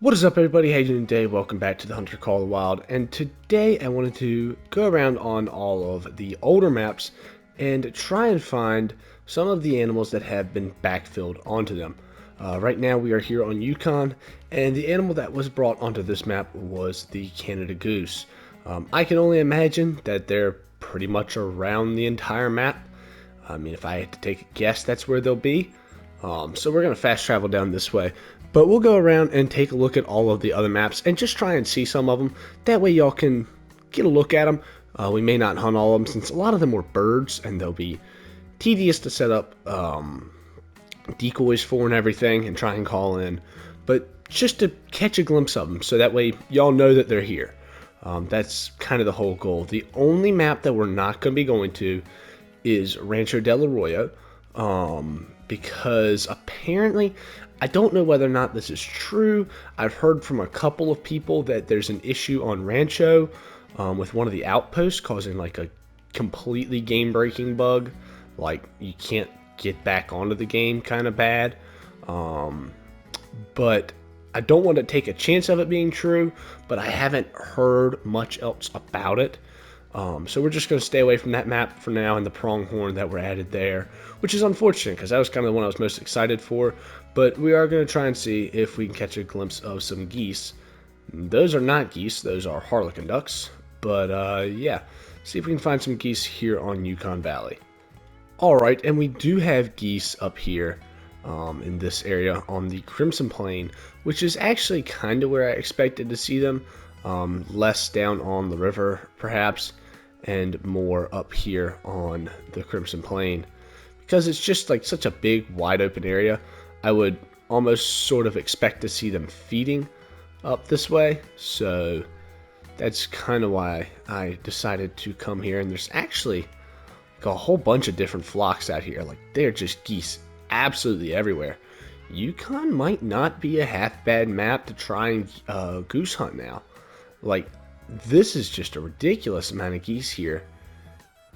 What is up, everybody? How you doing today? Welcome back to the Hunter Call of the Wild. And today I wanted to go around on all of the older maps and try and find some of the animals that have been backfilled onto them. Right now we are here on Yukon, and the animal that was brought onto this map was the Canada goose. I can only imagine that they're pretty much around the entire map. I mean, if I had to take a guess, that's where they'll be. So we're going to fast travel down this way. But we'll go around and take a look at all of the other maps and just try and see some of them. That way y'all can get a look at them. We may not hunt all of them since a lot of them were birds and they'll be tedious to set up decoys for and everything and try and call in. But just to catch a glimpse of them so that way y'all know that they're here. That's kind of the whole goal. The only map that we're not going to be going to is Rancho del Arroyo. Because apparently, I don't know whether or not this is true. I've heard from a couple of people that there's an issue on Rancho with one of the outposts causing like a completely game-breaking bug. Like you can't get back onto the game kind of bad. But I don't want to take a chance of it being true, but I haven't heard much else about it. So we're just going to stay away from that map for now and the pronghorn that were added there, which is unfortunate because that was kind of the one I was most excited for. But we are going to try and see if we can catch a glimpse of some geese. Those are not geese, those are harlequin ducks. But yeah, see if we can find some geese here on Yukon Valley. Alright, and we do have geese up here in this area on the Crimson Plain, which is actually kind of where I expected to see them. Less down on the river, perhaps, and more up here on the Crimson Plain. Because it's just like such a big, wide open area, I would almost sort of expect to see them feeding up this way. So that's kind of why I decided to come here. And there's actually like a whole bunch of different flocks out here. Like they're just geese absolutely everywhere. Yukon might not be a half bad map to try and goose hunt now. Like, this is just a ridiculous amount of geese here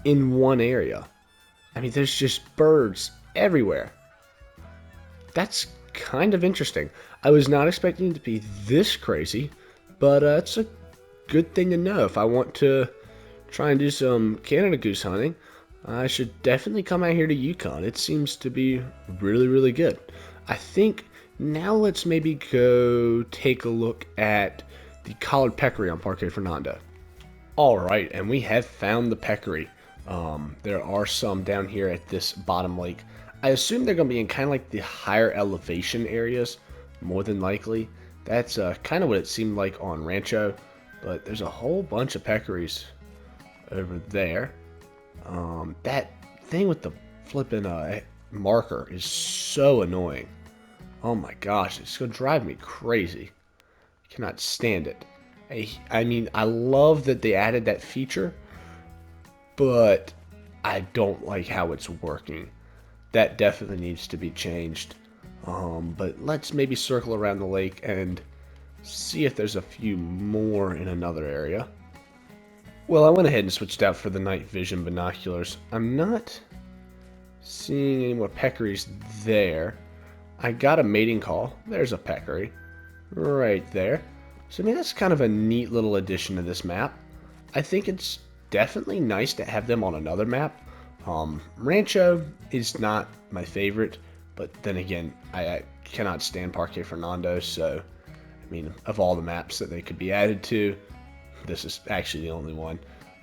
in one area. I mean, there's just birds everywhere. That's kind of interesting. I was not expecting it to be this crazy, but it's a good thing to know. If I want to try and do some Canada goose hunting, I should definitely come out here to Yukon. It seems to be really, really good. I think now let's maybe go take a look at the collared peccary on Parque Fernando. Alright, and we have found the peccary. There are some down here at this bottom lake. I assume they're going to be in kind of like the higher elevation areas, more than likely. That's kind of what it seemed like on Rancho, but there's a whole bunch of peccaries over there. That thing with the flipping marker is so annoying. Oh my gosh, it's going to drive me crazy. Cannot stand it. I mean, I love that they added that feature, but I don't like how it's working. That definitely needs to be changed. But let's maybe circle around the lake and see if there's a few more in another area. Well, I went ahead and switched out for the night vision binoculars. I'm not seeing any more peccaries there. I got a mating call. There's a peccary right there. So I mean, that's kind of a neat little addition to this map. I think it's definitely nice to have them on another map. Rancho is not my favorite, but then again, I cannot stand Parque Fernando, so I mean, of all the maps that they could be added to, this is actually the only one.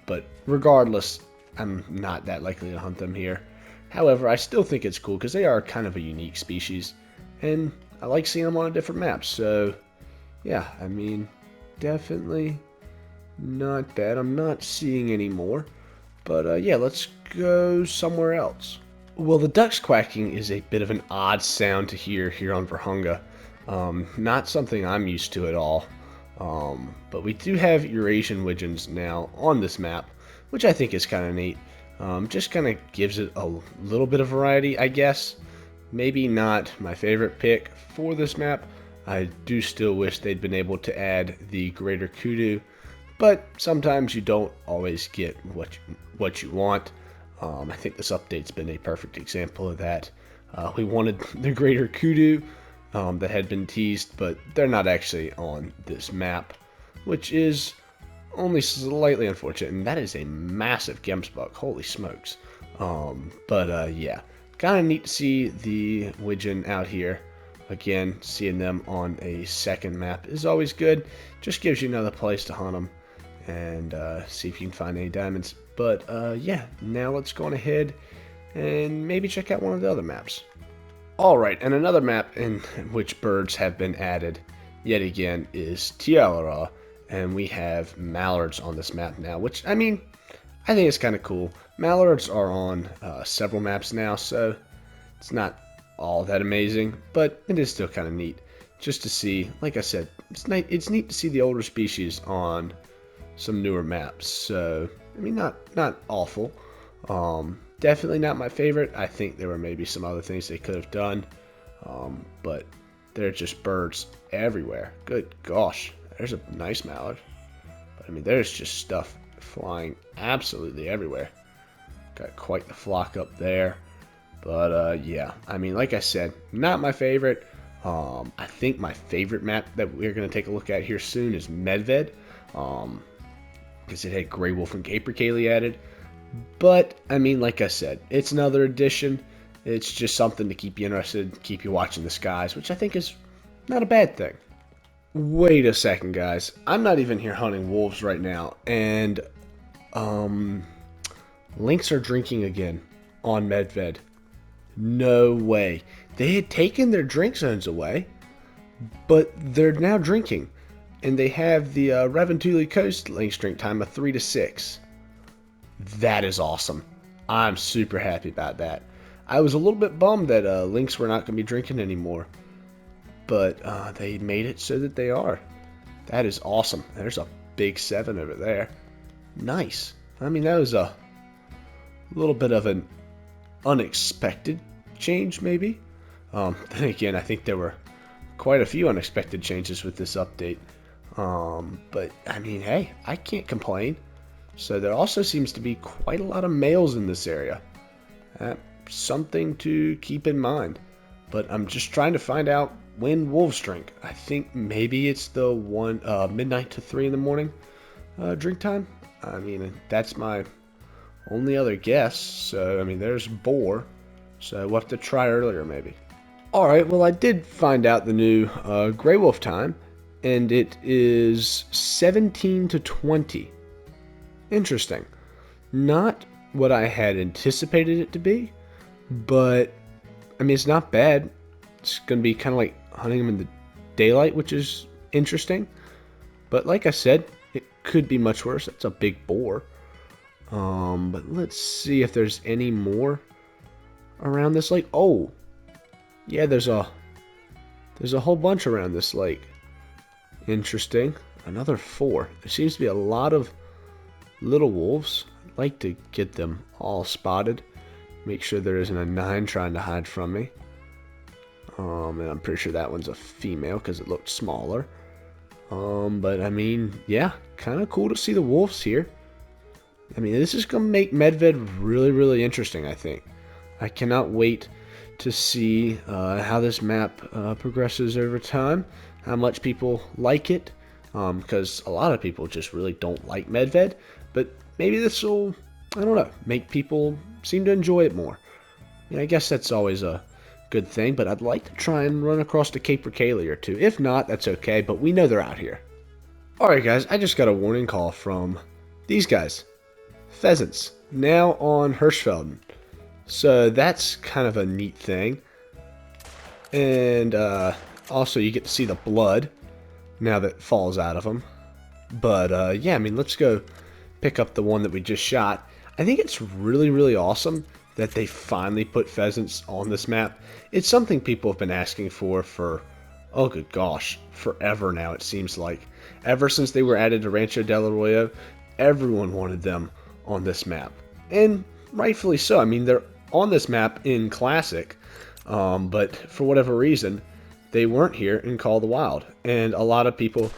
But regardless, I'm not that likely to hunt them here. However, I still think it's cool because they are kind of a unique species, and I like seeing them on a different map. So yeah, I mean, definitely not bad. I'm not seeing any more, but yeah, let's go somewhere else. Well, the ducks quacking is a bit of an odd sound to hear here on Virunga. Not something I'm used to at all. But we do have Eurasian widgeons now on this map, which I think is kind of neat. Just kind of gives it a little bit of variety, I guess. Maybe not my favorite pick for this map. I do still wish they'd been able to add the greater kudu, but sometimes you don't always get what you want. I think this update's been a perfect example of that. We wanted the greater kudu, that had been teased, but they're not actually on this map, which is only slightly unfortunate. And that is a massive Gemsbok. Holy smokes. Yeah, kind of neat to see the Widgeon out here. Again, seeing them on a second map is always good. Just gives you another place to hunt them and see if you can find any diamonds. But yeah, now let's go on ahead and maybe check out one of the other maps. Alright, and another map in which birds have been added yet again is Tiara, and we have mallards on this map now, which, I mean, I think it's kind of cool. Mallards are on several maps now, so it's not all that amazing, but it is still kind of neat just to see. Like I said, it's neat to see the older species on some newer maps. So I mean, not awful. Definitely not my favorite. I think there were maybe some other things they could have done, but they're just birds everywhere. Good gosh, there's a nice mallard, but I mean, there's just stuff flying absolutely everywhere. Got quite the flock up there. But yeah, I mean, like I said, not my favorite. I think my favorite map that we're going to take a look at here soon is Medved, because it had Grey Wolf and Capercaillie added. But, I mean, like I said, it's another addition. It's just something to keep you interested, keep you watching the skies, which I think is not a bad thing. Wait a second, guys. I'm not even here hunting wolves right now, and lynx are drinking again on Medved. No way. They had taken their drink zones away, but they're now drinking. And they have the Raventuli Coast lynx drink time of 3 to 6. That is awesome. I'm super happy about that. I was a little bit bummed that lynx were not going to be drinking anymore, but they made it so that they are. That is awesome. There's a big 7 over there. Nice. I mean, that was a little bit of an unexpected change, maybe. Then again, I think there were quite a few unexpected changes with this update. But I mean, hey, I can't complain. So there also seems to be quite a lot of males in this area. Something to keep in mind. But I'm just trying to find out when wolves drink. I think maybe it's the one midnight to 3 in the morning drink time. I mean, that's my only other guess. So I mean, there's boar. So we'll have to try earlier, maybe. Alright, well, I did find out the new Grey Wolf time, and it is 17 to 20. Interesting. Not what I had anticipated it to be, but, I mean, it's not bad. It's going to be kind of like hunting them in the daylight, which is interesting. But like I said, it could be much worse. That's a big boar. But let's see if there's any more around this lake. Oh, yeah, there's a whole bunch around this lake. Interesting. Another 4. There seems to be a lot of little wolves. I'd like to get them all spotted. Make sure there isn't a 9 trying to hide from me. And I'm pretty sure that one's a female because it looked smaller. But I mean, yeah, kind of cool to see the wolves here. I mean, this is going to make Medved really, really interesting, I think. I cannot wait to see how this map progresses over time, how much people like it, because a lot of people just really don't like Medved, but maybe this will, I don't know, make people seem to enjoy it more. Yeah, I guess that's always a good thing, but I'd like to try and run across the Capercaillie or 2. If not, that's okay, but we know they're out here. Alright guys, I just got a warning call from these guys. Pheasants, now on Hirschfelden. So that's kind of a neat thing. And also you get to see the blood now that falls out of them. But yeah, I mean, let's go pick up the one that we just shot. I think it's really, really awesome that they finally put pheasants on this map. It's something people have been asking for, oh good gosh, forever now it seems like. Ever since they were added to Rancho del Arroyo, everyone wanted them on this map. And rightfully so. I mean, they're on this map in Classic, but for whatever reason, they weren't here in Call of the Wild. And a lot of people,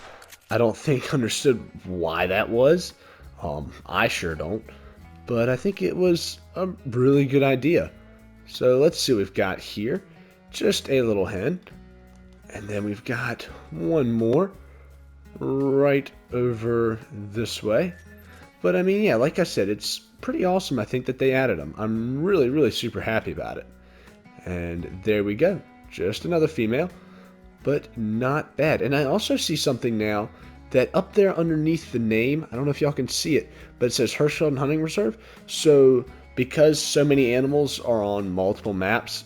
I don't think, understood why that was. I sure don't. But I think it was a really good idea. So let's see what we've got here. Just a little hen. And then we've got one more right over this way. But I mean, yeah, like I said, it's pretty awesome. I think that they added them. I'm really, really super happy about it. And there we go. Just another female, but not bad. And I also see something now that up there underneath the name, I don't know if y'all can see it, but it says Hirschfelden Hunting Reserve. So because so many animals are on multiple maps,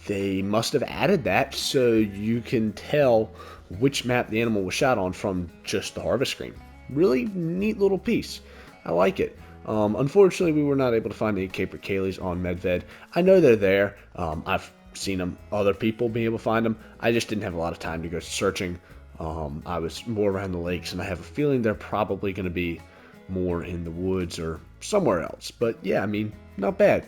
they must have added that so you can tell which map the animal was shot on from just the harvest screen. Really neat little piece. I like it. Unfortunately, we were not able to find any capercaillies on Medved. I know they're there. I've seen them. Other people being able to find them. I just didn't have a lot of time to go searching. I was more around the lakes, and I have a feeling they're probably going to be more in the woods or somewhere else. But yeah, I mean, not bad.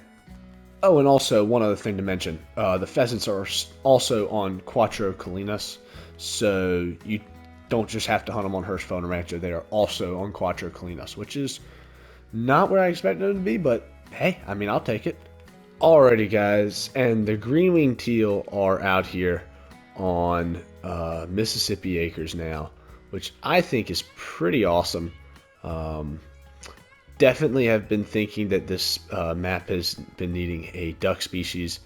Oh, and also one other thing to mention, the pheasants are also on Quattro Colinas, so you don't just have to hunt them on Hirschfelden and Rancho, they are also on Quattro Colinas, which is not where I expected them to be, but hey, I mean, I'll take it. Alrighty guys, and the green-winged teal are out here on Mississippi Acres now, which I think is pretty awesome. Definitely have been thinking that this map has been needing a duck species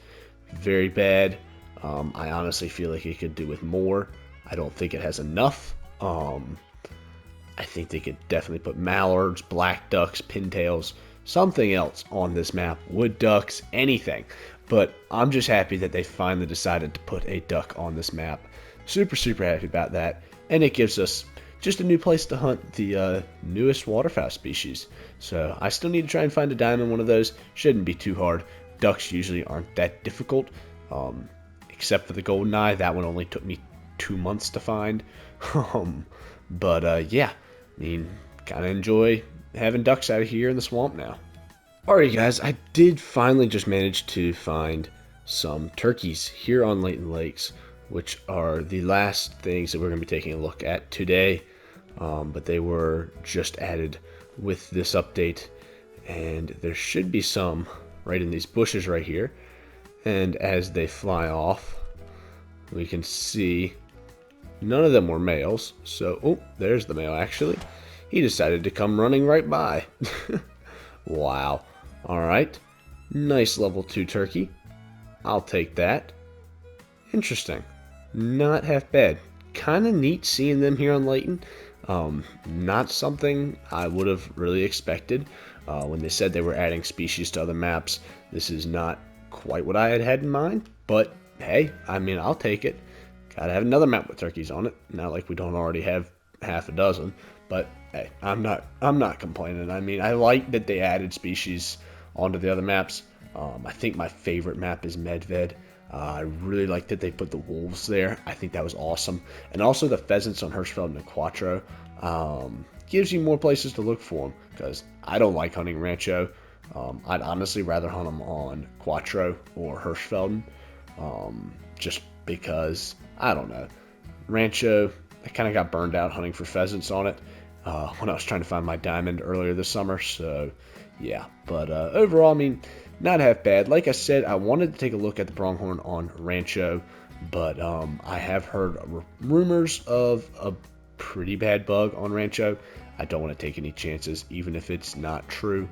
very bad. I honestly feel like it could do with more. I don't think it has enough. I think they could definitely put mallards, black ducks, pintails, something else on this map. Wood ducks, anything. But I'm just happy that they finally decided to put a duck on this map. Super, super happy about that. And it gives us just a new place to hunt the newest waterfowl species. So I still need to try and find a diamond one of those. Shouldn't be too hard. Ducks usually aren't that difficult, except for the golden eye. That one only took me 2 months to find. But yeah, I mean, kind of enjoy having ducks out of here in the swamp now. Alright guys, I did finally just manage to find some turkeys here on Layton Lakes, which are the last things that we're going to be taking a look at today. But they were just added with this update, and there should be some right in these bushes right here. And as they fly off, we can see none of them were males. So, oh, there's the male actually. He decided to come running right by. Wow. Alright. Nice level 2 turkey. I'll take that. Interesting. Not half bad. Kind of neat seeing them here on Layton. Not something I would have really expected. When they said they were adding species to other maps, this is not quite what I had in mind. But hey, I mean, I'll take it. Gotta have another map with turkeys on it. Not like we don't already have half a dozen. But hey, I'm not complaining. I mean, I like that they added species onto the other maps. I think my favorite map is Medved. I really like that they put the wolves there. I think that was awesome. And also the pheasants on Hirschfelden and Quattro. Gives you more places to look for them, because I don't like hunting Rancho. I'd honestly rather hunt them on Quattro or Hirschfelden. Just because, I don't know. Rancho, I kind of got burned out hunting for pheasants on it when I was trying to find my diamond earlier this summer. So, yeah. But overall, I mean, not half bad. Like I said, I wanted to take a look at the pronghorn on Rancho, but I have heard rumors of a pretty bad bug on Rancho. I don't want to take any chances, even if it's not true.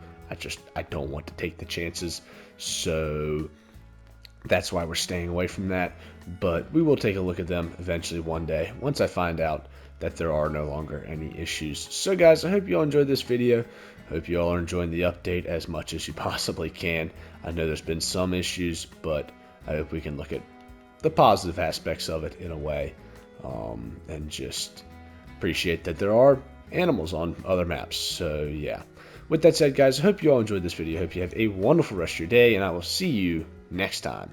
I don't want to take the chances. So that's why we're staying away from that. But we will take a look at them eventually one day, once I find out that there are no longer any issues. So guys, I hope you all enjoyed this video. Hope you all are enjoying the update as much as you possibly can. I know there's been some issues, but I hope we can look at the positive aspects of it in a way, and just appreciate that there are animals on other maps. So yeah, with that said guys, I hope you all enjoyed this video. I hope you have a wonderful rest of your day, and I will see you next time.